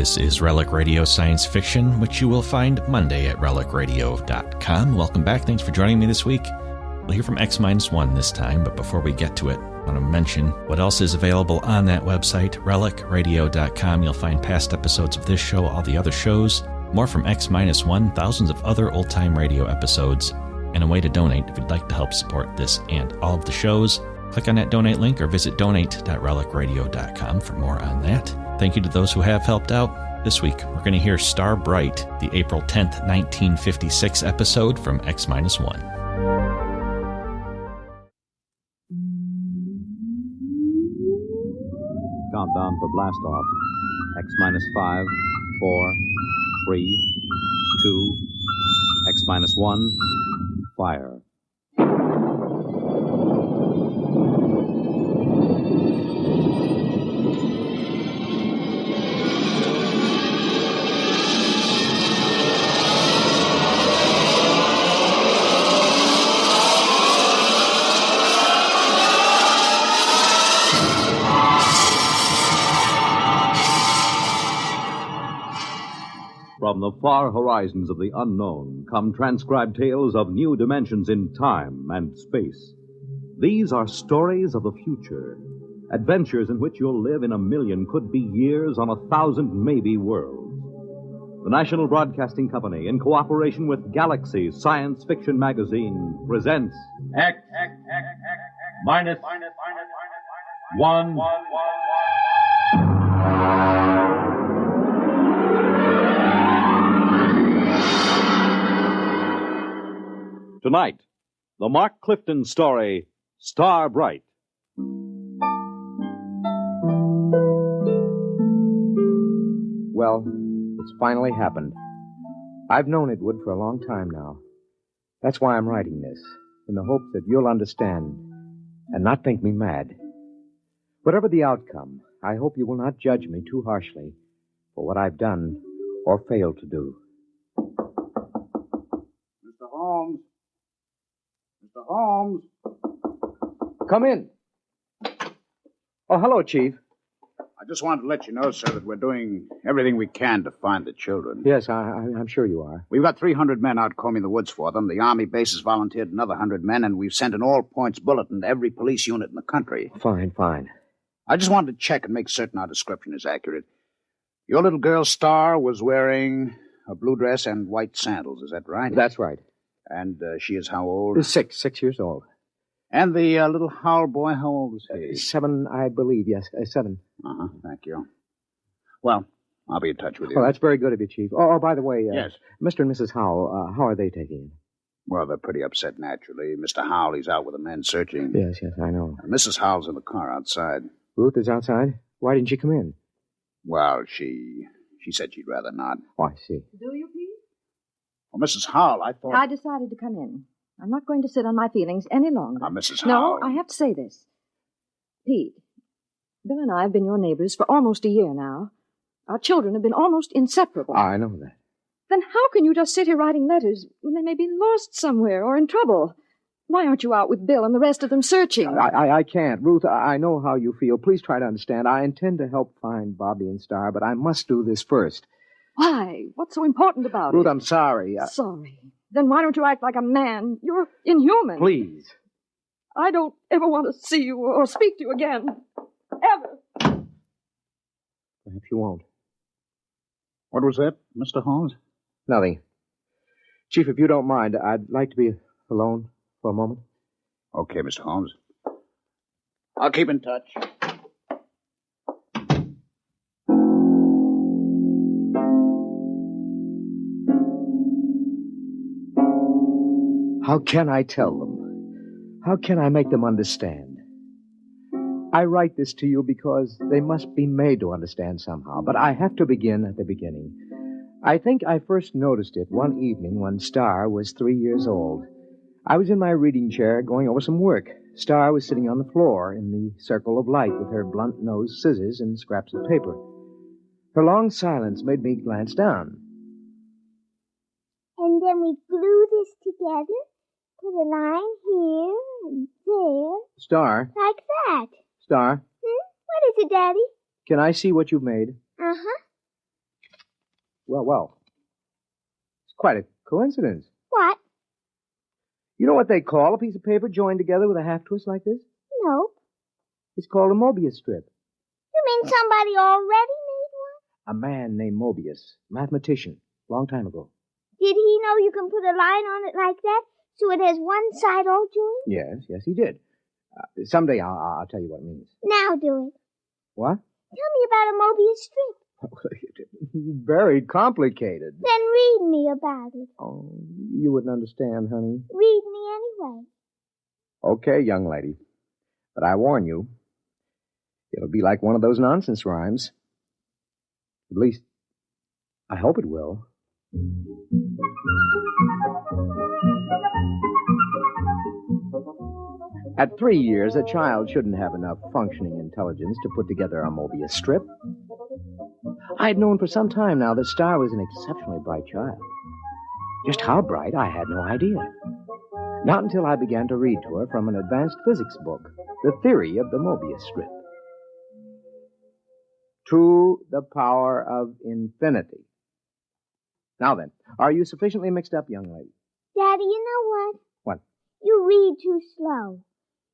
This is Relic Radio Science Fiction, which you will find Monday at relicradio.com. Welcome back. Thanks for joining me this week. We'll hear from X-1 this time, but before we get to it, I want to mention what else is available on that website, relicradio.com. You'll find past episodes of this show, all the other shows, more from X-1, thousands of other old-time radio episodes, and a way to donate if you'd like to help support this and all of the shows. Click on that donate link or visit donate.relicradio.com for more on that. Thank you to those who have helped out. This week, we're going to hear Star Bright, the April 10th, 1956 episode from X-1. Countdown for blast off. X-5, 4, 3, 2, X-1, fire. From the far horizons of the unknown come transcribed tales of new dimensions in time and space. These are stories of the future, adventures in which you'll live in a million could-be years on 1,000 maybe worlds. The National Broadcasting Company, in cooperation with Galaxy Science Fiction Magazine, presents X minus one. Tonight, the Mark Clifton story, Star Bright. Well, it's finally happened. I've known it would for a long time now. That's why I'm writing this, in the hope that you'll understand and not think me mad. Whatever the outcome, I hope you will not judge me too harshly for what I've done or failed to do. Mr. Holmes. Mr. Holmes. Come in. Oh, hello, Chief. I just wanted to let you know, sir, that we're doing everything we can to find the children. Yes, I'm sure you are. We've got 300 men out combing the woods for them. The Army base has volunteered another 100 men, and we've sent an all-points bulletin to every police unit in the country. Fine. I just wanted to check and make certain our description is accurate. Your little girl, Star, was wearing a blue dress and white sandals. Is that right? That's right. And she is how old? 6 years old. And the little Howell boy, how old was he? 7, I believe, yes. 7. Uh-huh, thank you. Well, I'll be in touch with you. Oh, that's very good of you, Chief. Oh, by the way, yes. Mr. and Mrs. Howell, how are they taking it? Well, they're pretty upset, naturally. Mr. Howell, he's out with the men searching. Yes, I know. And Mrs. Howell's in the car outside. Ruth is outside? Why didn't she come in? Well, she said she'd rather not. Oh, I see. Do you, please? Well, Mrs. Howell, I thought... I decided to come in. I'm not going to sit on my feelings any longer. Now, Mrs. No, Howell... I have to say this. Pete, Bill and I have been your neighbors for almost a year now. Our children have been almost inseparable. I know that. Then how can you just sit here writing letters when they may be lost somewhere or in trouble? Why aren't you out with Bill and the rest of them searching? I can't. Ruth, I know how you feel. Please try to understand. I intend to help find Bobby and Star, but I must do this first. Why? What's so important about it? Ruth, I'm sorry. Sorry? Then why don't you act like a man? You're inhuman. Please. I don't ever want to see you or speak to you again. Ever. Perhaps you won't. What was that, Mr. Holmes? Nothing. Chief, if you don't mind, I'd like to be alone for a moment. Okay, Mr. Holmes. I'll keep in touch. How can I tell them? How can I make them understand? I write this to you because they must be made to understand somehow, but I have to begin at the beginning. I think I first noticed it one evening when Star was 3 years old. I was in my reading chair going over some work. Star was sitting on the floor in the circle of light with her blunt-nosed scissors and scraps of paper. Her long silence made me glance down. And then we glue this together, put a line here and there. Star? Like that. Star? What is it, Daddy? Can I see what you've made? Uh-huh. Well. It's quite a coincidence. What? You know what they call a piece of paper joined together with a half twist like this? Nope. It's called a Mobius strip. You mean somebody already made one? A man named Mobius, mathematician, long time ago. Did he know you can put a line on it like that so it has one side all joined? Yes, he did. Someday I'll tell you what it means. Now do it. What? Tell me about a Mobius strip. Very complicated. Then read me about it. Oh, you wouldn't understand, honey. Read me anyway. Okay, young lady. But I warn you, it'll be like one of those nonsense rhymes. At least, I hope it will. At 3 years, a child shouldn't have enough functioning intelligence to put together a Mobius strip. I had known for some time now that Star was an exceptionally bright child. Just how bright, I had no idea. Not until I began to read to her from an advanced physics book, The Theory of the Mobius Strip. To the power of infinity. Now then, are you sufficiently mixed up, young lady? Daddy, you know what? What? You read too slow.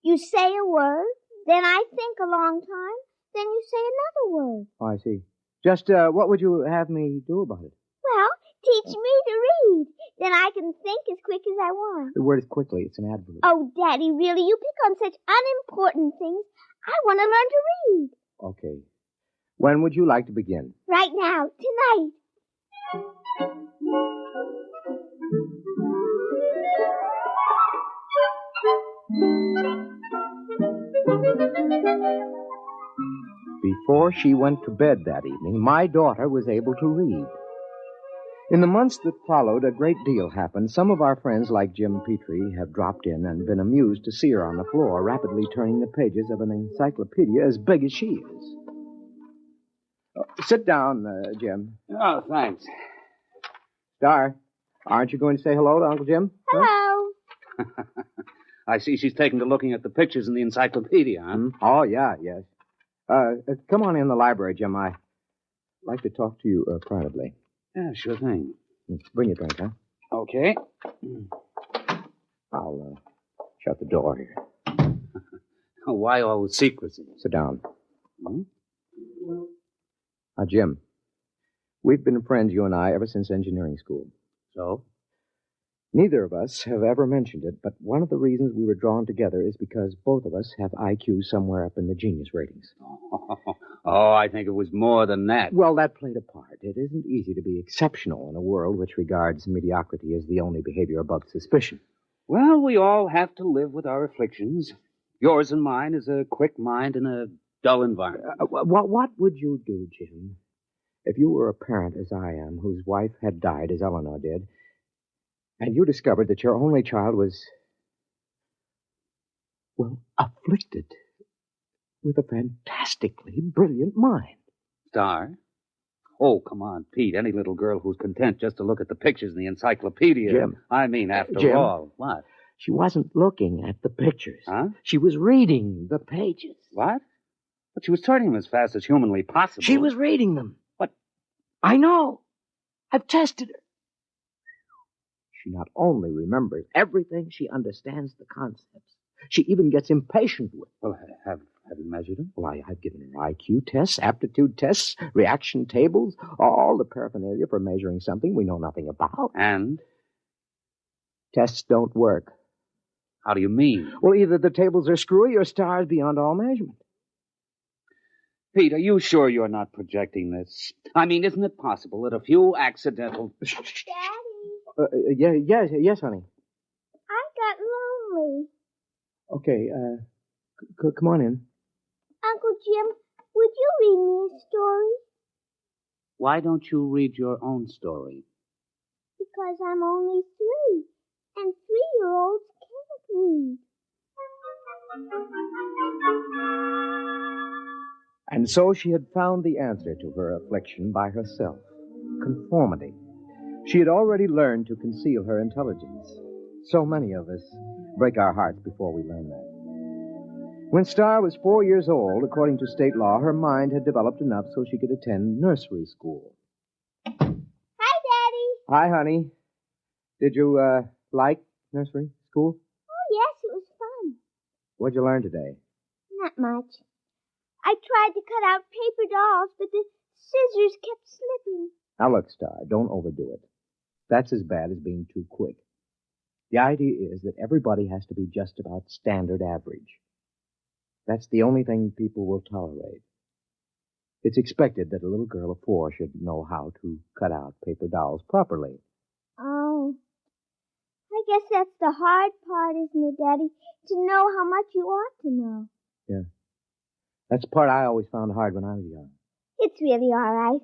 You say a word, then I think a long time, then you say another word. Oh, I see. Just, what would you have me do about it? Well, teach me to read. Then I can think as quick as I want. The word is quickly. It's an adverb. Oh, Daddy, really? You pick on such unimportant things. I want to learn to read. Okay. When would you like to begin? Right now, tonight. Before she went to bed that evening, my daughter was able to read. In the months that followed, a great deal happened. Some of our friends, like Jim Petrie, have dropped in and been amused to see her on the floor, rapidly turning the pages of an encyclopedia as big as she is. Sit down, Jim. Oh, thanks. Star, aren't you going to say hello to Uncle Jim? Hello. Huh? I see she's taken to looking at the pictures in the encyclopedia, huh? Oh, yeah, yes. Come on in the library, Jim. I'd like to talk to you privately. Yeah, sure thing. Bring your drink, huh? Okay. I'll shut the door here. Why all the secrecy? Sit down. Hmm? Jim, we've been friends, you and I, ever since engineering school. So? Neither of us have ever mentioned it, but one of the reasons we were drawn together is because both of us have IQ somewhere up in the genius ratings. Oh, I think it was more than that. Well, that played a part. It isn't easy to be exceptional in a world which regards mediocrity as the only behavior above suspicion. Well, we all have to live with our afflictions. Yours and mine is a quick mind in a dull environment. What would you do, Jim, if you were a parent, as I am, whose wife had died, as Eleanor did, and you discovered that your only child was, well, afflicted with a fantastically brilliant mind? Star? Oh, come on, Pete. Any little girl who's content just to look at the pictures in the encyclopedia. Jim. I mean, after Jim. all. What? She wasn't looking at the pictures. Huh? She was reading the pages. What? But she was turning them as fast as humanly possible. She was reading them. What? I know. I've tested her. She not only remembers everything, she understands the concepts. She even gets impatient with them. Well, have you measured them? Well, I've given her IQ tests, aptitude tests, reaction tables, all the paraphernalia for measuring something we know nothing about. And? Tests don't work. How do you mean? Well, either the tables are screwy or Star's beyond all measurement. Pete, are you sure you're not projecting this? I mean, isn't it possible that a few accidental... Daddy, Yes, honey. I got lonely. Okay, come on in. Uncle Jim, would you read me a story? Why don't you read your own story? Because I'm only 3, and 3-year-olds can't read. And so she had found the answer to her affliction by herself. Conformity. She had already learned to conceal her intelligence. So many of us break our hearts before we learn that. When Star was 4 years old, according to state law, her mind had developed enough so she could attend nursery school. Hi, honey. Did you, like nursery school? Oh, yes, it was fun. What'd you learn today? Not much. I tried to cut out paper dolls, but the scissors kept slipping. Now, look, Star, don't overdo it. That's as bad as being too quick. The idea is that everybody has to be just about standard average. That's the only thing people will tolerate. It's expected that a little girl of 4 should know how to cut out paper dolls properly. Oh. I guess that's the hard part, isn't it, Daddy? To know how much you ought to know. Yeah. That's the part I always found hard when I was young. It's really all right.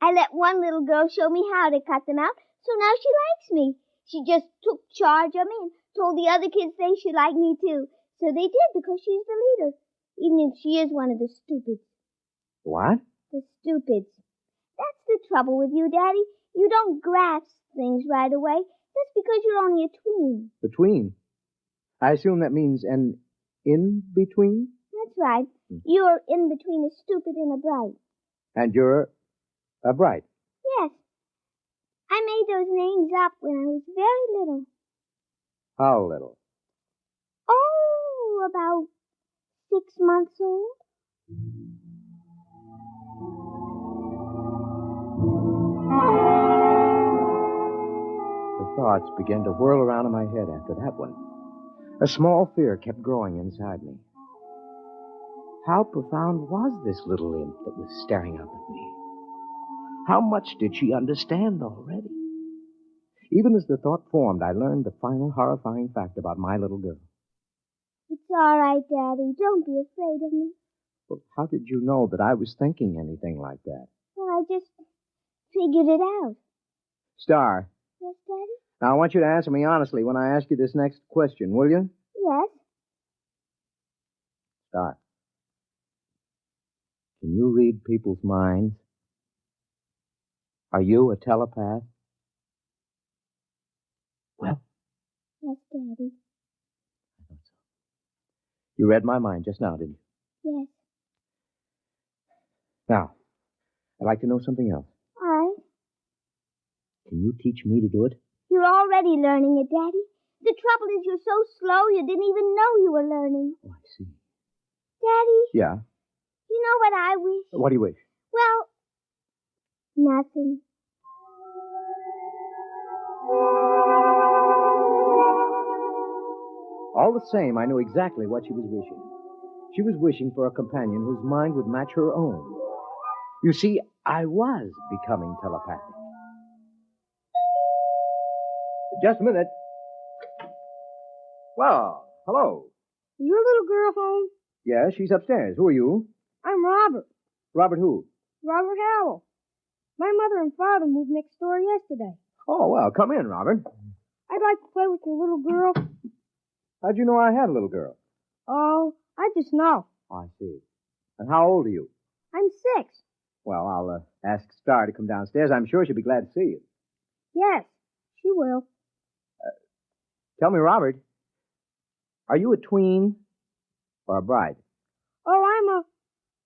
I let one little girl show me how to cut them out, so now she likes me. She just took charge of me and told the other kids they should like me too. So they did because she's the leader, even if she is one of the stupids. What? The stupids. That's the trouble with you, Daddy. You don't grasp things right away. That's because you're only a tween. Between? I assume that means an in-between? That's right. You're in between a stupid and a bright. And you're a bright. Yes. I made those names up when I was very little. How little? Oh, about 6 months old. The thoughts began to whirl around in my head after that one. A small fear kept growing inside me. How profound was this little imp that was staring up at me? How much did she understand already? Even as the thought formed, I learned the final horrifying fact about my little girl. It's all right, Daddy. Don't be afraid of me. Well, how did you know that I was thinking anything like that? Well, I just figured it out. Star, Yes, Daddy? now I want you to answer me honestly when I ask you this next question, will you? Yes. Star, can you read people's minds? Are you a telepath? Well, Yes, Daddy. you read my mind just now, didn't you? Yes. Now, I'd like to know something else. All right. Can you teach me to do it? You're already learning it, Daddy. The trouble is you're so slow you didn't even know you were learning. Oh, I see. Daddy, Yeah? you know what I wish? What do you wish? Well, nothing. All the same, I knew exactly what she was wishing. She was wishing for a companion whose mind would match her own. You see, I was becoming telepathic. Just a minute. Well, hello. Is your little girl home? Yeah, she's upstairs. Who are you? I'm Robert. Robert who? Robert Howell. My mother and father moved next door yesterday. Oh, well, come in, Robert. I'd like to play with your little girl. How'd you know I had a little girl? Oh, I just know. Oh, I see. And how old are you? I'm 6. Well, I'll ask Star to come downstairs. I'm sure she'll be glad to see you. Yes, she will. Tell me, Robert, are you a tween or a bride? Oh, I'm a...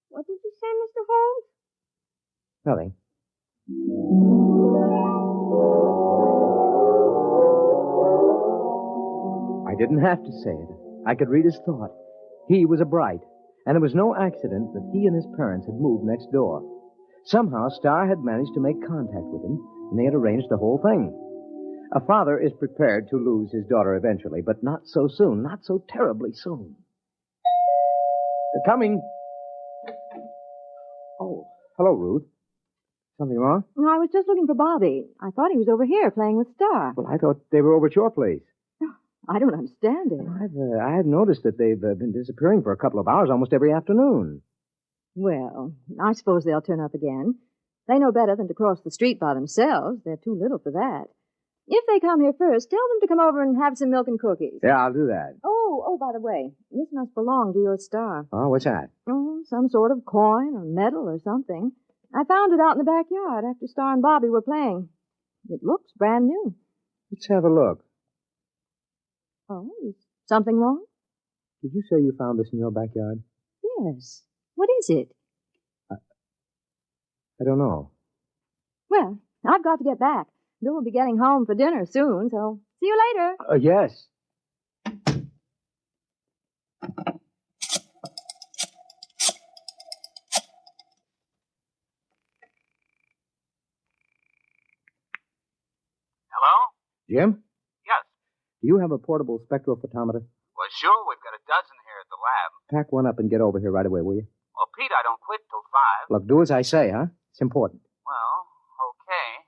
What did you say, Mr. Holmes? Nothing. I didn't have to say it. I could read his thought. He was a bride, and it was no accident that he and his parents had moved next door. Somehow, Star had managed to make contact with him, and they had arranged the whole thing. A father is prepared to lose his daughter eventually, but not so soon, not so terribly soon. They're coming. Oh, hello, Ruth. Something wrong? Well, I was just looking for Bobby. I thought he was over here playing with Star. Well, I thought they were over at your place. I don't understand it. I've noticed that they've been disappearing for a couple of hours almost every afternoon. Well, I suppose they'll turn up again. They know better than to cross the street by themselves. They're too little for that. If they come here first, tell them to come over and have some milk and cookies. Yeah, I'll do that. Oh, by the way, this must belong to your Star. Oh, what's that? Oh, some sort of coin or medal or something. I found it out in the backyard after Star and Bobby were playing. It looks brand new. Let's have a look. Oh, is something wrong? Did you say you found this in your backyard? Yes. What is it? I don't know. Well, I've got to get back. Bill will be getting home for dinner soon, so see you later. Yes. Hello? Jim? Yes. Do you have a portable spectrophotometer? Well, sure, we've got a dozen here at the lab. Pack one up and get over here right away, will you? Well, Pete, I don't quit till 5. Look, do as I say, huh? It's important. Well, okay.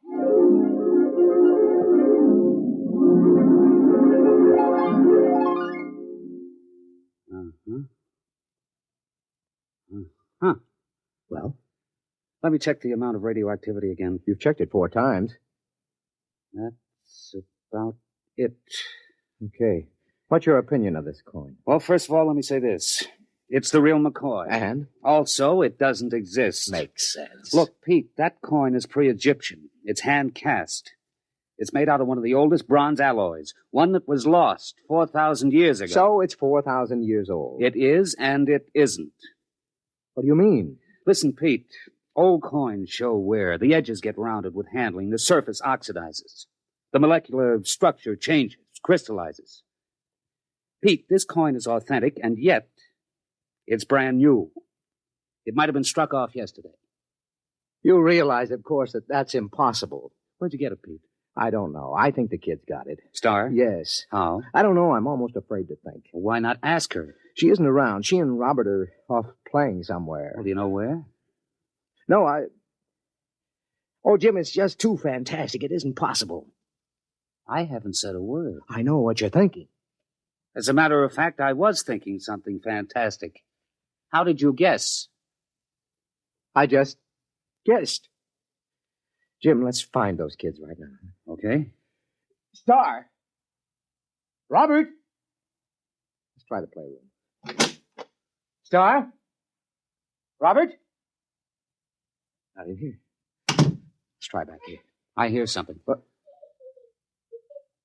Well, let me check the amount of radioactivity again. You've checked it 4 times. That's about it. Okay. What's your opinion of this coin? Well, first of all, let me say this. It's the real McCoy. And? Also, it doesn't exist. Makes sense. Look, Pete, that coin is pre-Egyptian. It's hand-cast. It's made out of one of the oldest bronze alloys, one that was lost 4,000 years ago. So it's 4,000 years old. It is and it isn't. What do you mean? Listen, Pete, old coins show wear. The edges get rounded with handling. The surface oxidizes. The molecular structure changes, crystallizes. Pete, this coin is authentic, and yet it's brand new. It might have been struck off yesterday. You realize, of course, that that's impossible. Where'd you get it, Pete? I don't know. I think the kid's got it. Star? Yes. How? I don't know. I'm almost afraid to think. Well, why not ask her? She isn't around. She and Robert are off playing somewhere. Well, do you know where? No, Oh, Jim, it's just too fantastic. It isn't possible. I haven't said a word. I know what you're thinking. As a matter of fact, I was thinking something fantastic. How did you guess? I just guessed. Jim, let's find those kids right now. Okay. Star! Robert! Let's try the playroom. Star? Robert? Not in here. Let's try back here. I hear something. What?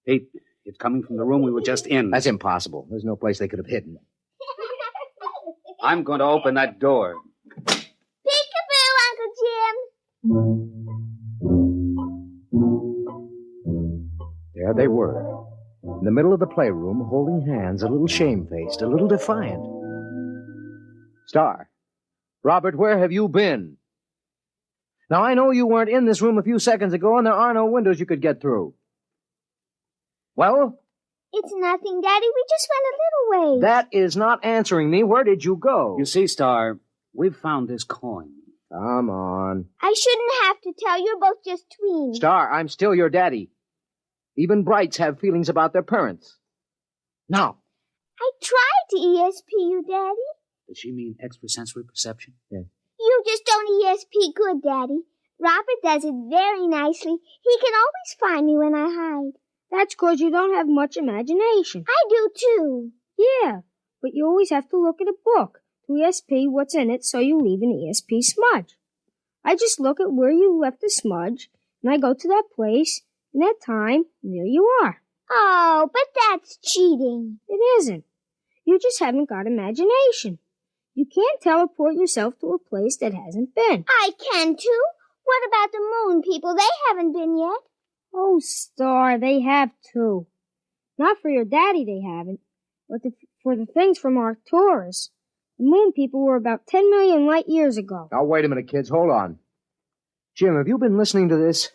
Pete, it's coming from the room we were just in. That's impossible. There's no place they could have hidden. I'm going to open that door. Peekaboo, Uncle Jim. There they were, in the middle of the playroom, holding hands, a little shamefaced, a little defiant. Star, Robert, where have you been? Now, I know you weren't in this room a few seconds ago, and there are no windows you could get through. Well? It's nothing, Daddy. We just went a little ways. That is not answering me. Where did you go? You see, Star, we've found this coin. Come on. I shouldn't have to tell. You're both just tweens. Star, I'm still your daddy. Even brights have feelings about their parents. Now. I tried to ESP you, Daddy. Does she mean extrasensory perception? Yes. You just don't ESP good, Daddy. Robert does it very nicely. He can always find me when I hide. That's 'cause you don't have much imagination. I do, too. Yeah, but you always have to look at a book to ESP what's in it so you leave an ESP smudge. I just look at where you left the smudge, and I go to that place, and that time, and there you are. Oh, but that's cheating. It isn't. You just haven't got imagination. You can't teleport yourself to a place that hasn't been. I can, too. What about the moon people? They haven't been yet. Oh, Star, they have too. Not for your daddy they haven't, but for the things from Arcturus. The moon people were about 10 million light years ago. Now, wait a minute, kids. Hold on. Jim, have you been listening to this?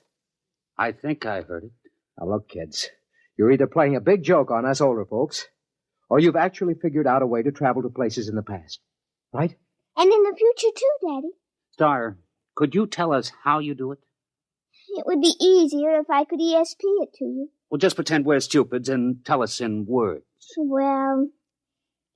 I think I heard it. Now, look, kids. You're either playing a big joke on us older folks, or you've actually figured out a way to travel to places in the past. Right? And in the future, too, Daddy. Star, could you tell us how you do it? It would be easier if I could ESP it to you. Well, just pretend we're stupids and tell us in words. Well,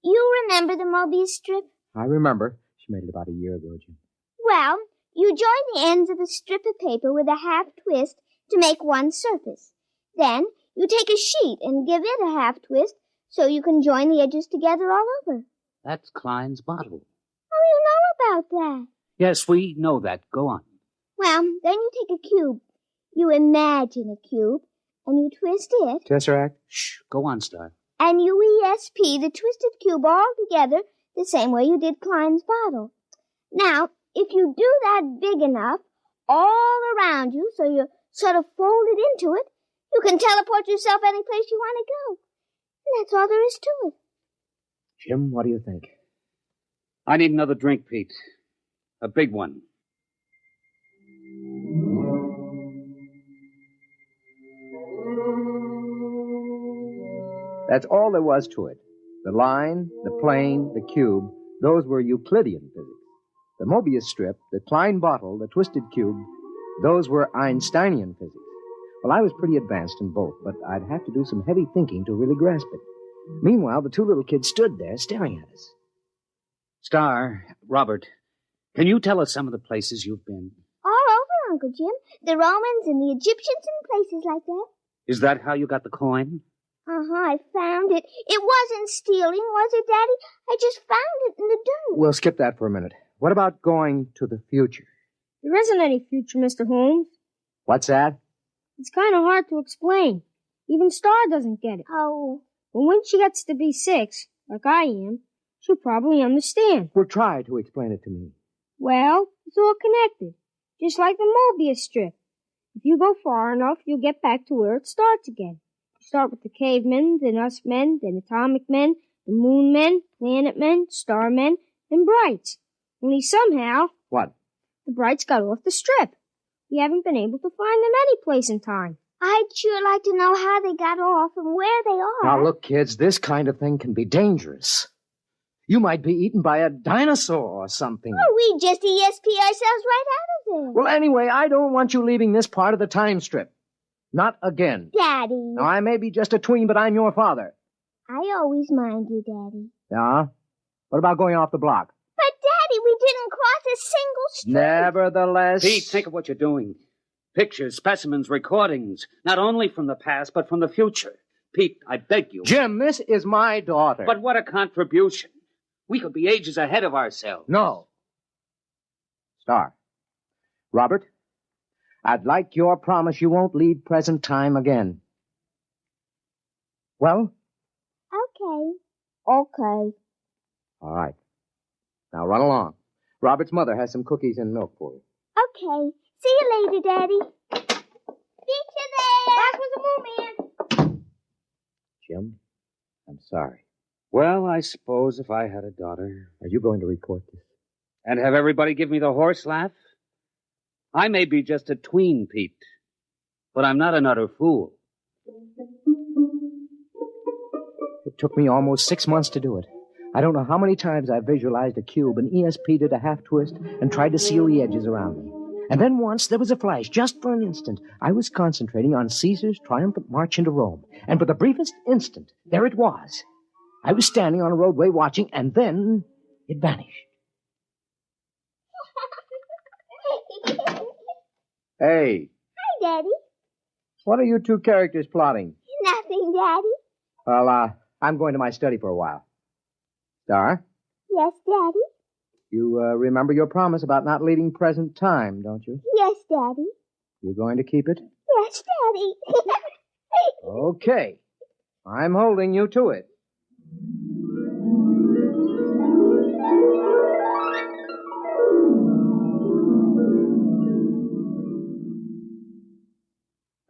you remember the Mobius strip? I remember. She made it about a year ago, Jim. Well, you join the ends of a strip of paper with a half twist to make one surface. Then you take a sheet and give it a half twist so you can join the edges together all over. That's Klein's bottle. Oh, you know about that. Yes, we know that. Go on. Well, then you take a cube. You imagine a cube, and you twist it. Tesseract? Shh. Go on, Star. And you ESP the twisted cube all together the same way you did Klein's bottle. Now, if you do that big enough, all around you, so your sort of folded into it. You can teleport yourself any place you want to go. And that's all there is to it. Jim, what do you think? I need another drink, Pete. A big one. That's all there was to it. The line, the plane, the cube, those were Euclidean physics. The Mobius strip, the Klein bottle, the twisted cube, those were Einsteinian physics. Well, I was pretty advanced in both, but I'd have to do some heavy thinking to really grasp it. Meanwhile, the two little kids stood there staring at us. Star, Robert, can you tell us some of the places you've been? All over, Uncle Jim. The Romans and the Egyptians and places like that. Is that how you got the coin? I found it. It wasn't stealing, was it, Daddy? I just found it in the dirt. We'll skip that for a minute. What about going to the future? There isn't any future, Mr. Holmes. What's that? It's kind of hard to explain. Even Star doesn't get it. Oh. But when she gets to be 6, like I am, she'll probably understand. Well, try to explain it to me. Well, it's all connected, just like the Mobius strip. If you go far enough, you'll get back to where it starts again. You start with the cavemen, then us men, then atomic men, the moon men, planet men, star men, and brights. Only somehow... What? The brights got off the strip. We haven't been able to find them any place in time. I'd sure like to know how they got off and where they are. Now, look, kids, this kind of thing can be dangerous. You might be eaten by a dinosaur or something. Oh, we just ESP ourselves right out of there. Well, anyway, I don't want you leaving this part of the time strip. Not again. Daddy. Now, I may be just a tween, but I'm your father. I always mind you, Daddy. Yeah? What about going off the block? But, Daddy, we didn't cross a single street. Nevertheless... Pete, think of what you're doing. Pictures, specimens, recordings, not only from the past, but from the future. Pete, I beg you. Jim, this is my daughter. But what a contribution. We could be ages ahead of ourselves. No. Star. Robert, I'd like your promise you won't leave present time again. Well? Okay. Okay. All right. Now run along. Robert's mother has some cookies and milk for you. Okay. See you later, Daddy. See you there. Back with the moon man. Jim, I'm sorry. Well, I suppose if I had a daughter... Are you going to report this? And have everybody give me the horse laugh? I may be just a tween, Pete, but I'm not an utter fool. It took me almost 6 months to do it. I don't know how many times I visualized a cube and ESP'd it a half twist and tried to seal the edges around me. And then once there was a flash, just for an instant. I was concentrating on Caesar's triumphant march into Rome. And for the briefest instant, there it was. I was standing on a roadway watching, and then it vanished. Hey. Hi, Daddy. What are you two characters plotting? Nothing, Daddy. Well, I'm going to my study for a while. Star? Yes, Daddy? You remember your promise about not leaving present time, don't you? Yes, Daddy. You going to keep it? Yes, Daddy. Okay. I'm holding you to it.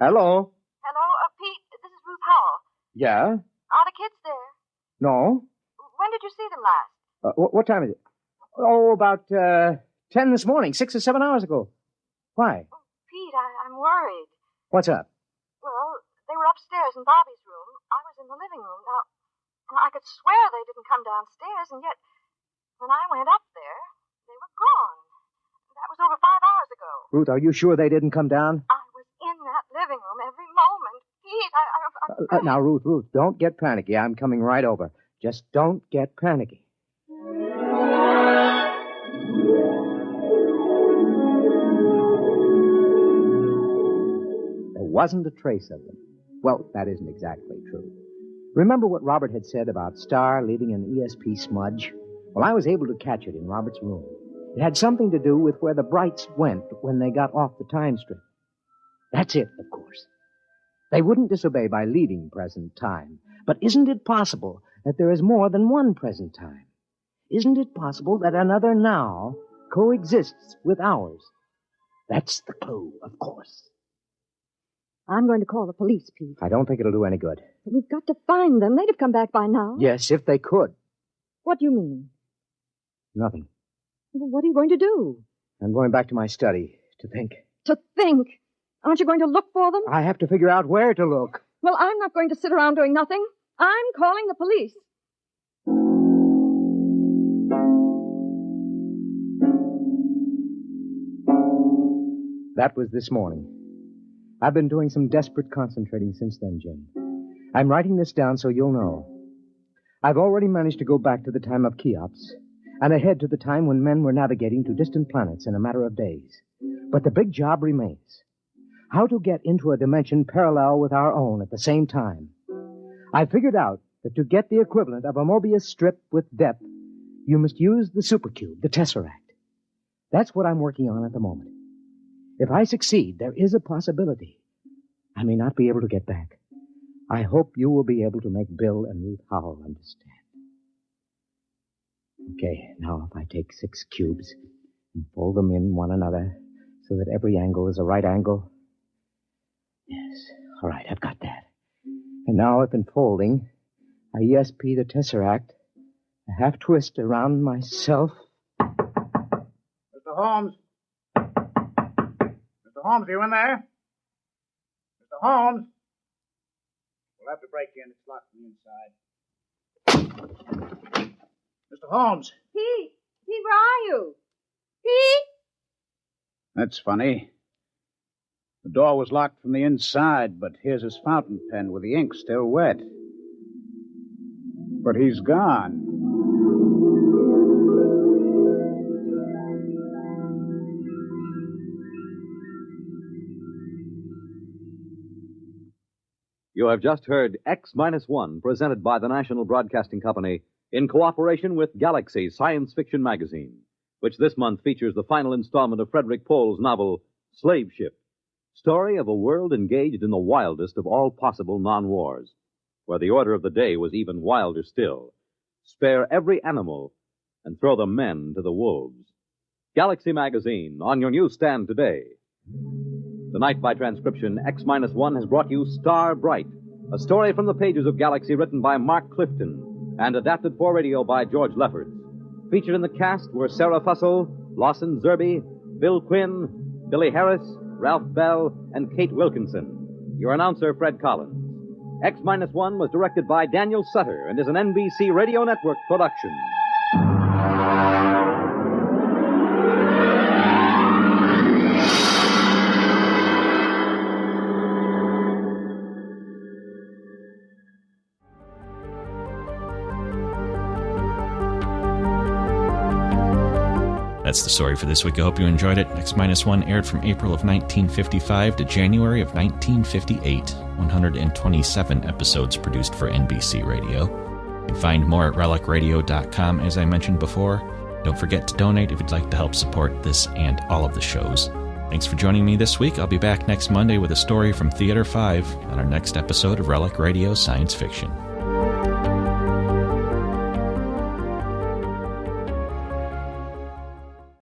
Hello? Hello, Pete, this is Ruth Howell. Yeah? Are the kids there? No? When did you see them last? What time is it? Oh, about 10 this morning, 6 or 7 hours ago. Why? Oh, Pete, I'm worried. What's up? Well, they were upstairs in Bobby's room. I was in the living room. Now, I could swear they didn't come downstairs, and yet, when I went up there, they were gone. That was over 5 hours ago. Ruth, are you sure they didn't come down? I was in that living room every moment. Pete, I'm Now, Ruth, don't get panicky. I'm coming right over. Just don't get panicky. There wasn't a trace of them. Well, that isn't exactly true. Remember what Robert had said about Star leaving an ESP smudge? Well, I was able to catch it in Robert's room. It had something to do with where the Brights went when they got off the time strip. That's it, of course. They wouldn't disobey by leaving present time. But isn't it possible that there is more than one present time? Isn't it possible that another now coexists with ours? That's the clue, of course. I'm going to call the police, Pete. I don't think it'll do any good. But we've got to find them. They'd have come back by now. Yes, if they could. What do you mean? Nothing. Well, what are you going to do? I'm going back to my study to think. To think? Aren't you going to look for them? I have to figure out where to look. Well, I'm not going to sit around doing nothing. I'm calling the police. That was this morning. I've been doing some desperate concentrating since then, Jim. I'm writing this down so you'll know. I've already managed to go back to the time of Cheops and ahead to the time when men were navigating to distant planets in a matter of days. But the big job remains. How to get into a dimension parallel with our own at the same time. I figured out that to get the equivalent of a Mobius strip with depth, you must use the supercube, the tesseract. That's what I'm working on at the moment. If I succeed, there is a possibility. I may not be able to get back. I hope you will be able to make Bill and Ruth Howell understand. Okay, now if I take 6 cubes and fold them in one another so that every angle is a right angle. Yes, all right, I've got that. And now if in folding, I ESP the tesseract, a half twist around myself. Mr. Holmes? Mr. Holmes, are you in there? Mr. Holmes? We'll have to break in. It's locked from the inside. Mr. Holmes! Pete! Pete, where are you? Pete! That's funny. The door was locked from the inside, but here's his fountain pen with the ink still wet. But he's gone. You have just heard X-1, presented by the National Broadcasting Company in cooperation with Galaxy Science Fiction magazine, which this month features the final installment of Frederick Pohl's novel, Slave Ship, story of a world engaged in the wildest of all possible non-wars, where the order of the day was even wilder still. Spare every animal and throw the men to the wolves. Galaxy magazine, on your newsstand today. Tonight, by transcription, X-1 has brought you Star Bright, a story from the pages of Galaxy written by Mark Clifton and adapted for radio by George Lefferts. Featured in the cast were Sarah Fussell, Lawson Zerbe, Bill Quinn, Billy Harris, Ralph Bell, and Kate Wilkinson. Your announcer, Fred Collins. X-1 was directed by Daniel Sutter and is an NBC Radio Network production. That's the story for this week. I hope you enjoyed it. X-1 aired from April of 1955 to January of 1958. 127 episodes produced for NBC Radio. You can find more at relicradio.com, as I mentioned before. Don't forget to donate if you'd like to help support this and all of the shows. Thanks for joining me this week. I'll be back next Monday with a story from Theater 5 on our next episode of Relic Radio Science Fiction.